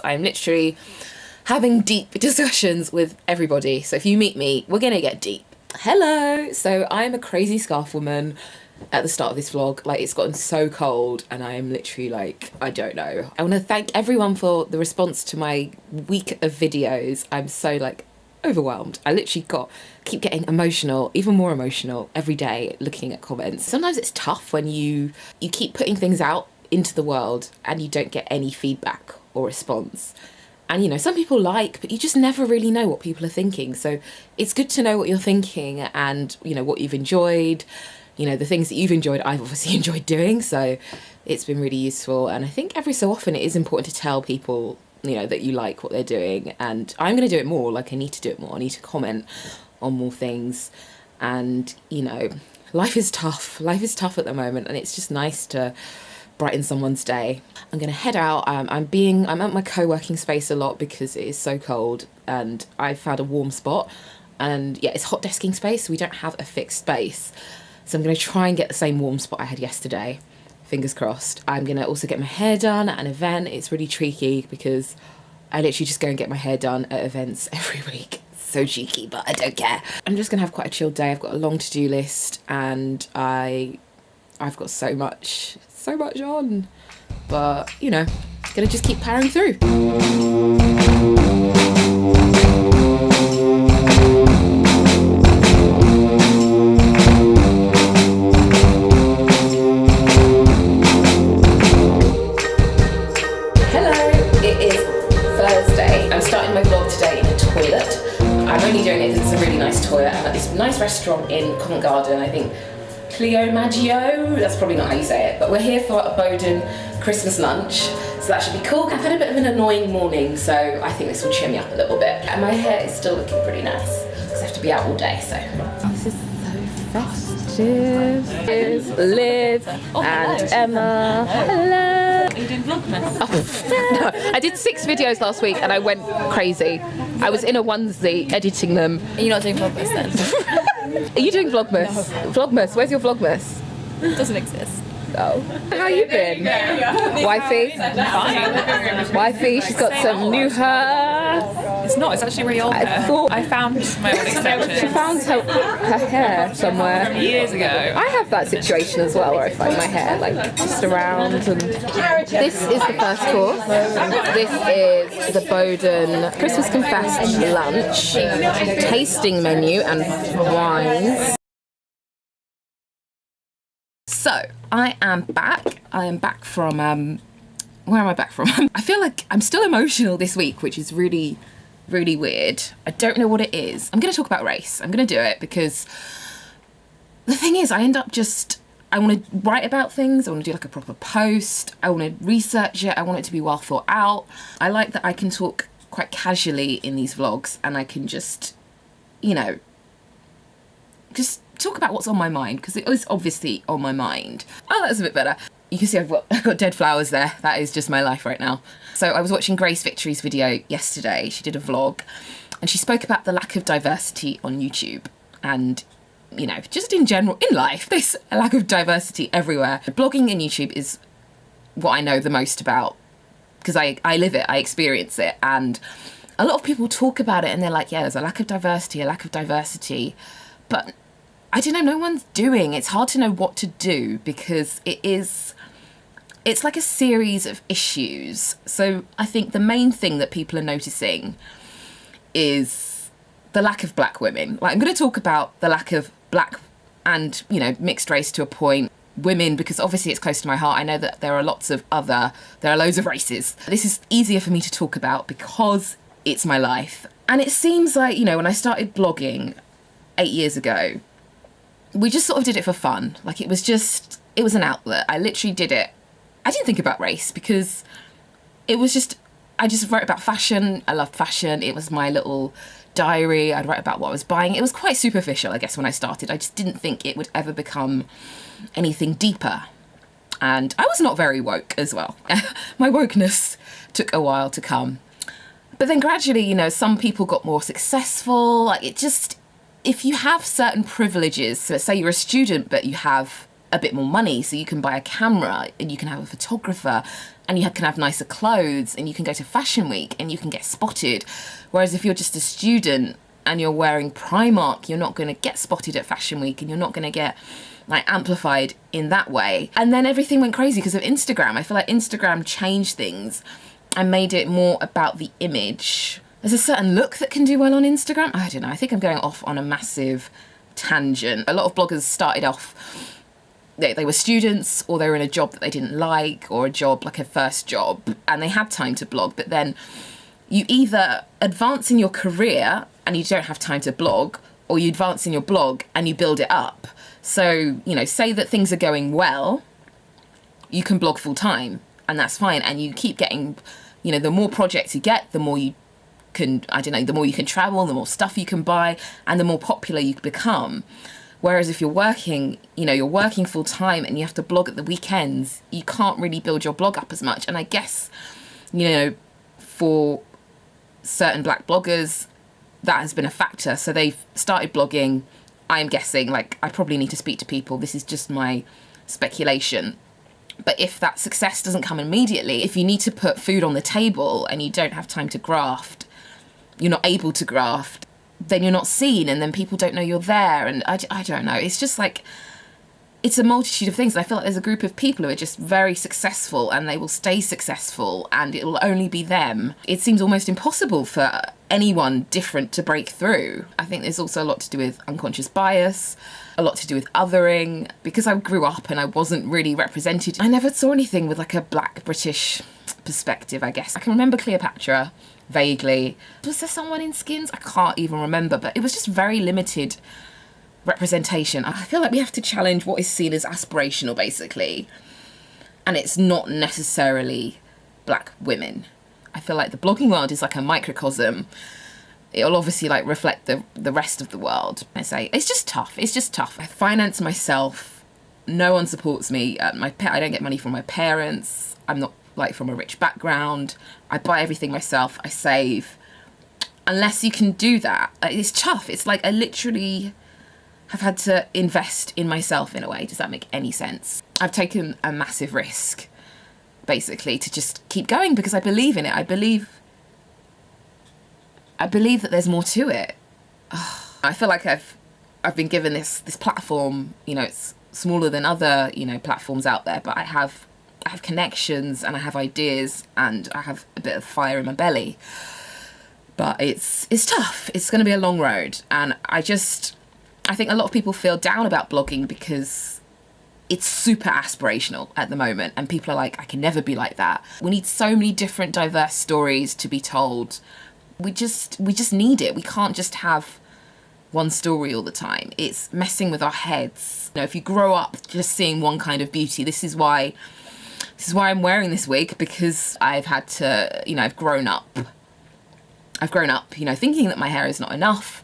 I'm literally having deep discussions with everybody. So if you meet me, we're gonna get deep. Hello. So I'm a crazy scarf woman. At the start of this vlog, like, it's gotten so cold and I am literally like, I don't know. I want to thank everyone for the response to my week of videos. I'm so like overwhelmed. I literally keep getting emotional, even more emotional every day looking at comments. Sometimes it's tough when you keep putting things out into the world and you don't get any feedback or response. And, you know, some people like, but you just never really know what people are thinking. So it's good to know what you're thinking and, you know, what you've enjoyed. You know, the things that you've enjoyed, I've obviously enjoyed doing, so it's been really useful. And I think every so often it is important to tell people, you know, that you like what they're doing. And I'm going to do it more, like I need to do it more. I need to comment on more things. And, you know, life is tough. Life is tough at the moment, and it's just nice to brighten someone's day. I'm going to head out. I'm at my co-working space a lot because it is so cold, and I found a warm spot. And yeah, it's hot desking space, so we don't have a fixed space. So I'm going to try and get the same warm spot I had yesterday. Fingers crossed. I'm going to also get my hair done at an event. It's really tricky because I literally just go and get my hair done at events every week. So cheeky, but I don't care. I'm just going to have quite a chilled day. I've got a long to-do list and I've got so much on. But, you know, going to just keep powering through. Nice restaurant in Covent Garden, I think Cleo Maggio, that's probably not how you say it, but we're here for a Boden Christmas lunch, so that should be cool. I've had a bit of an annoying morning, so I think this will cheer me up a little bit. And my hair is still looking pretty nice, because I have to be out all day, so. This is so festive. Here's Liv and Emma. Hello. Are you doing Vlogmas? No, I did 6 videos last week and I went crazy. I was in a onesie editing them. Are you not doing Vlogmas then? Are you doing Vlogmas? No. Vlogmas, where's your Vlogmas? It doesn't exist. Oh. How you been? Wifey? Fine. Wifey, she's got some new hair. It's not, it's actually really old hair. I found my old extensions. She found her hair somewhere. From years ago. I have that situation as well where I find my hair like just around. And this is the first course. This is the Boden Christmas Confessed lunch, tasting menu and wines. So, I am back. I am back from, where am I back from? I feel like I'm still emotional this week, which is really, really weird. I don't know what it is. I'm going to talk about race. I'm going to do it because the thing is, I end up I want to write about things. I want to do like a proper post. I want to research it. I want it to be well thought out. I like that I can talk quite casually in these vlogs and I can just, you know, just talk about what's on my mind, because it is obviously on my mind. Oh, that's a bit better. You can see I've got dead flowers there. That is just my life right now. So I was watching Grace Victory's video yesterday. She did a vlog and she spoke about the lack of diversity on YouTube and, you know, just in general in life, there's a lack of diversity everywhere. Blogging and YouTube is what I know the most about because I live it, I experience it, and a lot of people talk about it and they're like, yeah, there's a lack of diversity, but I don't know, no one's doing. It's hard to know what to do because it's like a series of issues. So I think the main thing that people are noticing is the lack of black women. Like, I'm going to talk about the lack of black and, you know, mixed race to a point, women, because obviously it's close to my heart. I know that there are loads of races. This is easier for me to talk about because it's my life. And it seems like, you know, when I started blogging 8 years ago, we just sort of did it for fun. Like, it was an outlet. I literally did it. I didn't think about race because I just wrote about fashion. I loved fashion. It was my little diary. I'd write about what I was buying. It was quite superficial, I guess, when I started. I just didn't think it would ever become anything deeper. And I was not very woke as well. My wokeness took a while to come. But then gradually, you know, some people got more successful. Like, it just, if you have certain privileges, so let's say you're a student, but you have a bit more money, so you can buy a camera and you can have a photographer and you can have nicer clothes and you can go to fashion week and you can get spotted. Whereas if you're just a student and you're wearing Primark, you're not going to get spotted at fashion week and you're not going to get like amplified in that way. And then everything went crazy because of Instagram. I feel like Instagram changed things and made it more about the image. There's a certain look that can do well on Instagram. I don't know, I think I'm going off on a massive tangent. A lot of bloggers started off, they were students or they were in a job that they didn't like, or a job like a first job, and they had time to blog, but then you either advance in your career and you don't have time to blog, or you advance in your blog and you build it up. So, you know, say that things are going well, you can blog full time and that's fine. And you keep getting, you know, the more projects you get, the more you can, I don't know, the more you can travel, the more stuff you can buy, and the more popular you become. Whereas if you're working, you know, you're working full time and you have to blog at the weekends, you can't really build your blog up as much. And I guess, you know, for certain black bloggers, that has been a factor. So they've started blogging. I'm guessing, like, I probably need to speak to people. This is just my speculation. But if that success doesn't come immediately, if you need to put food on the table and you don't have time to graft, you're not able to graft, then you're not seen, and then people don't know you're there. And I don't know. It's just like, it's a multitude of things. I feel like there's a group of people who are just very successful and they will stay successful and it will only be them. It seems almost impossible for anyone different to break through. I think there's also a lot to do with unconscious bias, a lot to do with othering. Because I grew up and I wasn't really represented, I never saw anything with like a black British perspective, I guess. I can remember Cleopatra vaguely. Was there someone in Skins? I can't even remember, but it was just very limited representation. I feel like we have to challenge what is seen as aspirational, basically, and it's not necessarily black women. I feel like the blogging world is like a microcosm. It'll obviously like reflect the rest of the world. I say it's just tough. It's just tough. I finance myself. No one supports me. I don't get money from my parents. I'm not like from a rich background. I buy everything myself. I save. Unless you can do that, it's tough. It's like I literally have had to invest in myself in a way. Does that make any sense? I've taken a massive risk, basically, to just keep going because I believe in it. I believe that there's more to it. I feel like I've been given this platform. You know, it's smaller than other, you know, platforms out there, but I have connections and I have ideas and I have a bit of fire in my belly. But it's tough. It's going to be a long road, and I think a lot of people feel down about blogging because it's super aspirational at the moment and people are like, I can never be like that. We need so many different diverse stories to be told. We just need it. We can't just have one story all the time. It's messing with our heads. You know, if you grow up just seeing one kind of beauty, this is why I'm wearing this wig, because I've had to, you know, I've grown up, you know, thinking that my hair is not enough.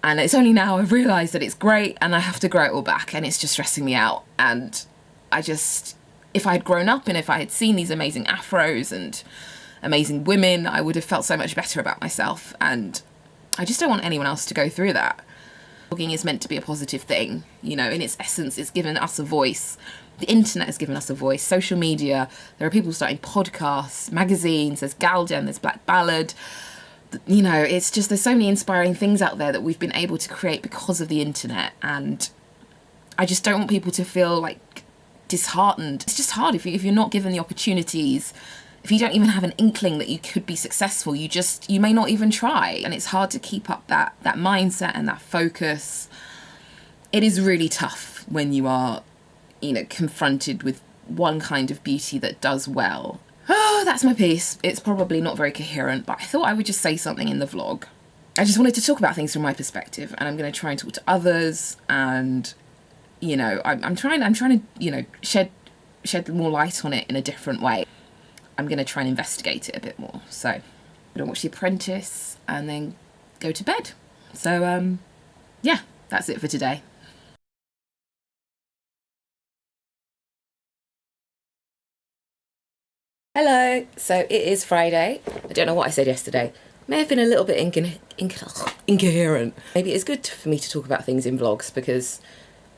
And it's only now I've realised that it's great and I have to grow it all back, and it's just stressing me out. And if I had grown up and if I had seen these amazing afros and amazing women, I would have felt so much better about myself. And I just don't want anyone else to go through that. Blogging is meant to be a positive thing, you know, in its essence, it's given us a voice. The internet has given us a voice, social media, there are people starting podcasts, magazines, there's Galden, there's Black Ballad. You know, it's just, there's so many inspiring things out there that we've been able to create because of the internet, and I just don't want people to feel like disheartened. It's just hard if you're not given the opportunities, if you don't even have an inkling that you could be successful, you may not even try, and it's hard to keep up that mindset and that focus. It is really tough when you are, you know, confronted with one kind of beauty that does well. Oh, that's my piece. It's probably not very coherent, but I thought I would just say something in the vlog. I just wanted to talk about things from my perspective, and I'm going to try and talk to others, and, you know, I'm trying to, you know, shed more light on it in a different way. I'm going to try and investigate it a bit more. So I'm going to watch The Apprentice and then go to bed. So, yeah, that's it for today. Hello, so it is Friday. I don't know what I said yesterday. May have been a little bit incoherent. Maybe it's good for me to talk about things in vlogs because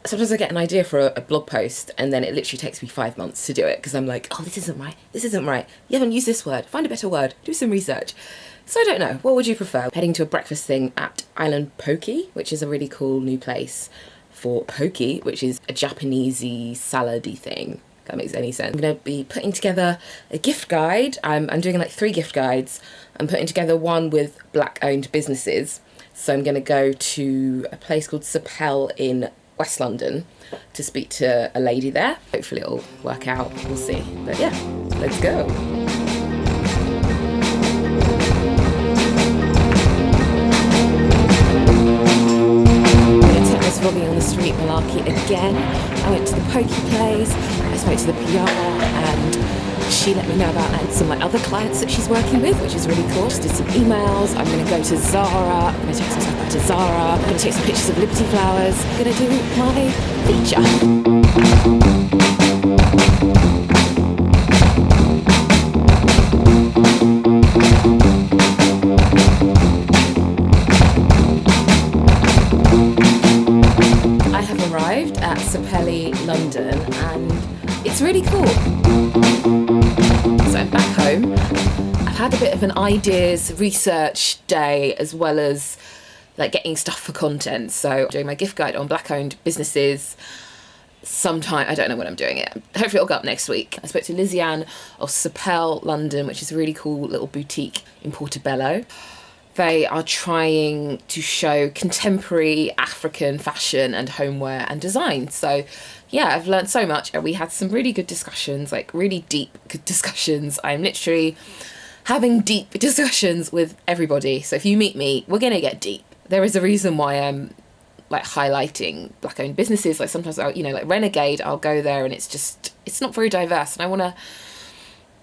sometimes I get an idea for a blog post and then it literally takes me 5 months to do it because I'm like, oh, this isn't right. This isn't right. You haven't used this word. Find a better word. Do some research. So I don't know. What would you prefer? Heading to a breakfast thing at Island Poke, which is a really cool new place for poke, which is a Japanesey salad-y thing. If that makes any sense. I'm going to be putting together a gift guide. I'm doing like 3 gift guides. I'm putting together one with Black-owned businesses. So I'm going to go to a place called Setbacks in West London to speak to a lady there. Hopefully it'll work out. We'll see. But yeah, let's go. Vlogging on the street malarkey again. I went to the poke place, I spoke to the PR and she let me know about some like other clients that she's working with, which is really cool. Just did some emails. I'm going to go to Zara. I'm going to take some stuff back to Zara. I'm going to take some pictures of Liberty flowers. I'm going to do my feature. At Setbacks, London, and it's really cool. So I'm back home. I've had a bit of an ideas research day as well as like getting stuff for content. So I'm doing my gift guide on Black-owned businesses sometime. I don't know when I'm doing it. Hopefully it'll go up next week. I spoke to Liziane of Setbacks, London, which is a really cool little boutique in Portobello. They are trying to show contemporary African fashion and homeware and design. So yeah, I've learned so much. We had some really good discussions, like really deep good discussions. I'm literally having deep discussions with everybody. So if you meet me, we're going to get deep. There is a reason why I'm like highlighting Black-owned businesses. Like sometimes I'll, like Renegade, I'll go there and it's not very diverse. And I want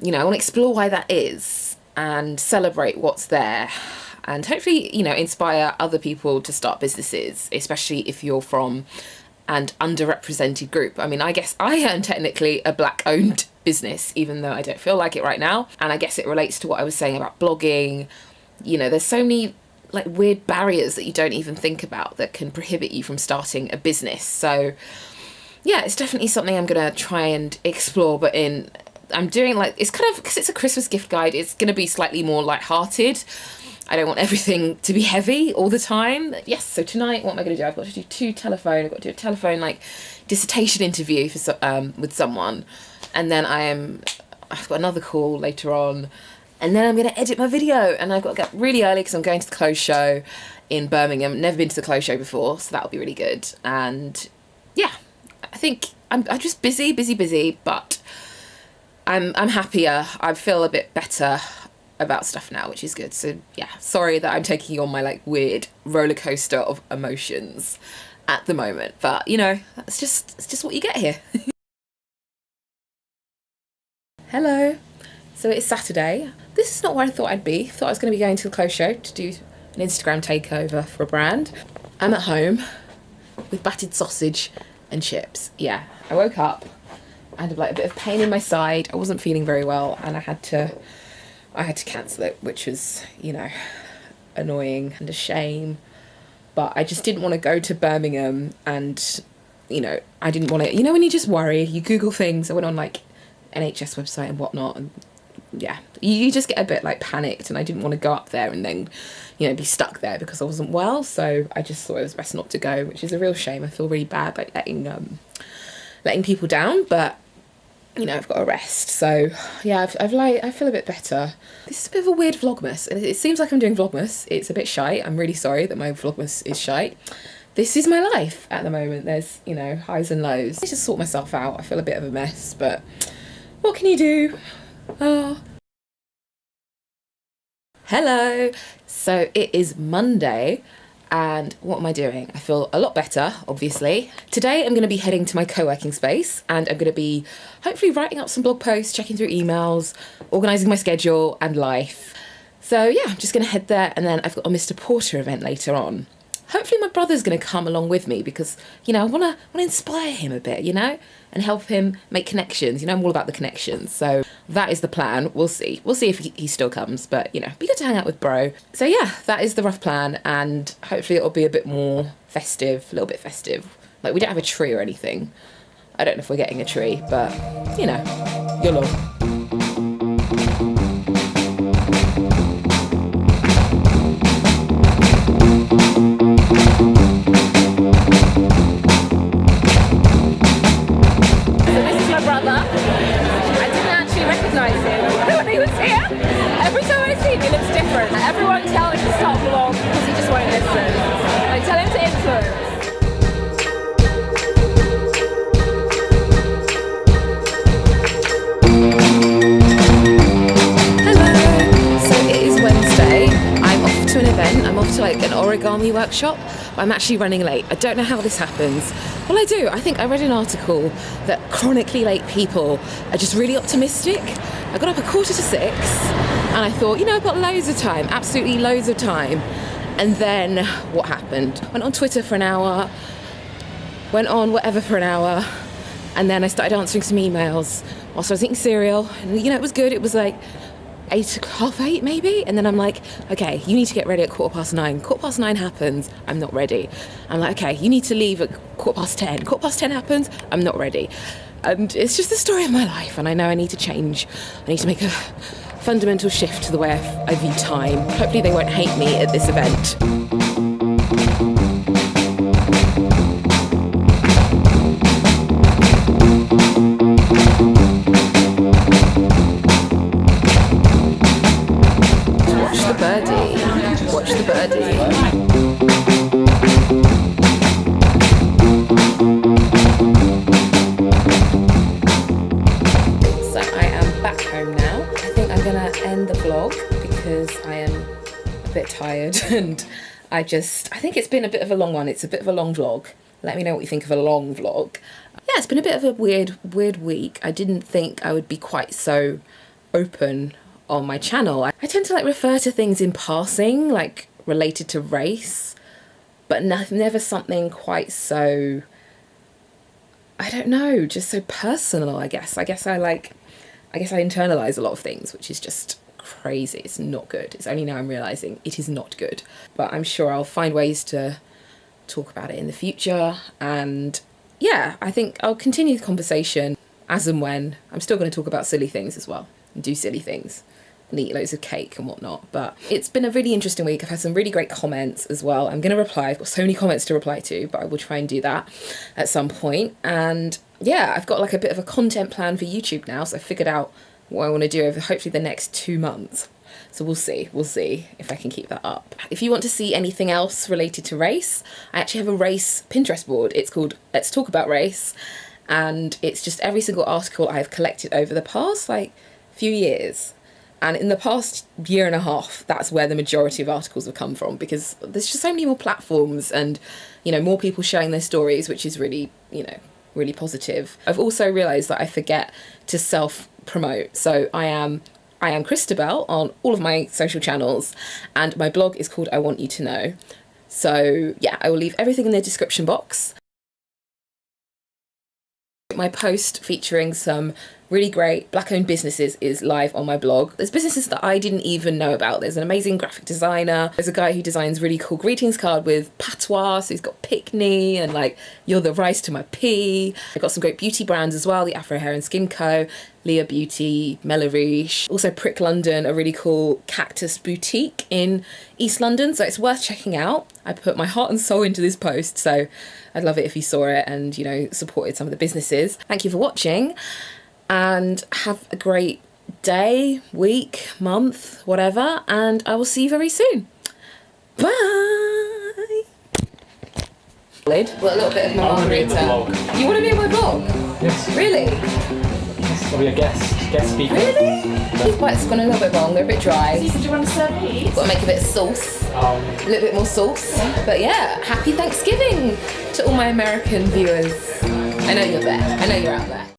to explore why that is and celebrate what's there. And hopefully, inspire other people to start businesses, especially if you're from an underrepresented group. I mean, I guess I am technically a Black-owned business, even though I don't feel like it right now. And I guess it relates to what I was saying about blogging. There's so many like weird barriers that you don't even think about that can prohibit you from starting a business. So yeah, it's definitely something I'm going to try and explore, but I'm doing like, it's kind of, because it's a Christmas gift guide, it's going to be slightly more lighthearted. I don't want everything to be heavy all the time. Yes, so tonight, what am I going to do? I've got to do I've got to do a telephone, like, dissertation interview with someone. And then I've got another call later on. And then I'm going to edit my video. And I've got to get really early because I'm going to the clothes show in Birmingham. Never been to the clothes show before, so that'll be really good. And yeah, I think I'm just busy, but I'm happier. I feel a bit better about stuff now, which is good. So yeah, sorry that I'm taking you on my like weird roller coaster of emotions at the moment, but it's just what you get here. Hello. So it's Saturday. This is not where I thought I'd be. I thought I was going to be going to the clothes show to do an Instagram takeover for a brand. I'm at home with battered sausage and chips. Yeah, I woke up. I had like a bit of pain in my side. I wasn't feeling very well, and I had to cancel it, which was, annoying and a shame. But I just didn't want to go to Birmingham, and, I didn't want to, when you just worry, you Google things. I went on like NHS website and whatnot, and yeah, you just get a bit like panicked, and I didn't want to go up there and then, be stuck there because I wasn't well. So I just thought it was best not to go, which is a real shame. I feel really bad like letting people down, but I've got to rest. So yeah, I feel a bit better. This is a bit of a weird vlogmas, and it seems like I'm doing vlogmas. It's a bit shite. I'm really sorry that my vlogmas is shite. This is my life at the moment. There's highs and lows. I just sort myself out. I feel a bit of a mess, but what can you do? Oh. Hello. So it is Monday. And what am I doing? I feel a lot better, obviously. Today I'm going to be heading to my co-working space, and I'm going to be hopefully writing up some blog posts, checking through emails, organising my schedule and life. So yeah, I'm just going to head there, and then I've got a Mr. Porter event later on. Hopefully my brother's going to come along with me because, I want to inspire him a bit, and help him make connections. I'm all about the connections. So that is the plan. We'll see. We'll see if he still comes, but, be good to hang out with bro. So yeah, that is the rough plan, and hopefully it'll be a bit more festive, a little bit festive, Like, we don't have a tree or anything. I don't know if we're getting a tree, but, you know, YOLO. Everyone tell him to stop vlog because he just won't listen. Like, tell him to influence. Hello! So it is Wednesday. I'm off to an event. I'm off to like an origami workshop. But I'm actually running late. I don't know how this happens. Well, I do. I think I read an article that chronically late people are just really optimistic. I got up at 5:45 and I thought, you know, I've got loads of time, absolutely loads of time. And then what happened? Went on Twitter for an hour, went on whatever for an hour, and then I started answering some emails whilst I was eating cereal. And, you know, it was good. It was like 8:30 maybe. And then I'm like, okay, you need to get ready at 9:15. 9:15 happens, I'm not ready. I'm like, okay, you need to leave at 10:15. 10:15 happens, I'm not ready. And it's just the story of my life, and I know I need to change. I need to make a fundamental shift to the way I view time. Hopefully they won't hate me at this event. Watch the birdie. Watch the birdie. Because I am a bit tired and I think it's been a bit of a long one. It's a bit of a long vlog. Let me know what you think of a long vlog. Yeah, it's been a bit of a weird week. I didn't think I would be quite so open on my channel. I tend to like refer to things in passing, like related to race, but never something quite so, I don't know, just so personal, I guess. I guess I internalize a lot of things, which is just crazy. It's not good. It's only now I'm realizing it is not good. But I'm sure I'll find ways to talk about it in the future. And yeah, I think I'll continue the conversation as and when. I'm still going to talk about silly things as well and do silly things and eat loads of cake and whatnot. But it's been a really interesting week. I've had some really great comments as well. I'm going to reply. I've got so many comments to reply to, but I will try and do that at some point. And yeah, I've got like a bit of a content plan for YouTube now. So I figured out what I want to do over hopefully the next 2 months. So we'll see if I can keep that up. If you want to see anything else related to race, I actually have a race Pinterest board. It's called Let's Talk About Race. And it's just every single article I've collected over the past like few years. And in the past year and a half, that's where the majority of articles have come from, because there's just so many more platforms and, you know, more people sharing their stories, which is really, you know, really positive. I've also realised that I forget to self-promote. So I am Kristabel on all of my social channels, and my blog is called I Want You to Know. So yeah, I will leave everything in the description box. My post featuring some really great Black-owned businesses is live on my blog. There's businesses that I didn't even know about. There's an amazing graphic designer. There's a guy who designs really cool greetings card with patois. So he's got Pickney and like You're the Rice to My Pea. I've got some great beauty brands as well. The Afro Hair and Skin Co., Leah Beauty, Melariche. Also Prick London, a really cool cactus boutique in East London. So it's worth checking out. I put my heart and soul into this post. So I'd love it if you saw it and, you know, supported some of the businesses. Thank you for watching. And have a great day, week, month, whatever, and I will see you very soon. Bye! Well, a little bit of my margarita. You want to be in my vlog? Yes. Really? Yes, I'll be a guest speaker. Really? These bites have gone a little bit wrong, they're a bit dry. Do you want to serve these? Got to make a bit of sauce. A little bit more sauce. But yeah, happy Thanksgiving to all my American viewers. I know you're there. I know you're out there.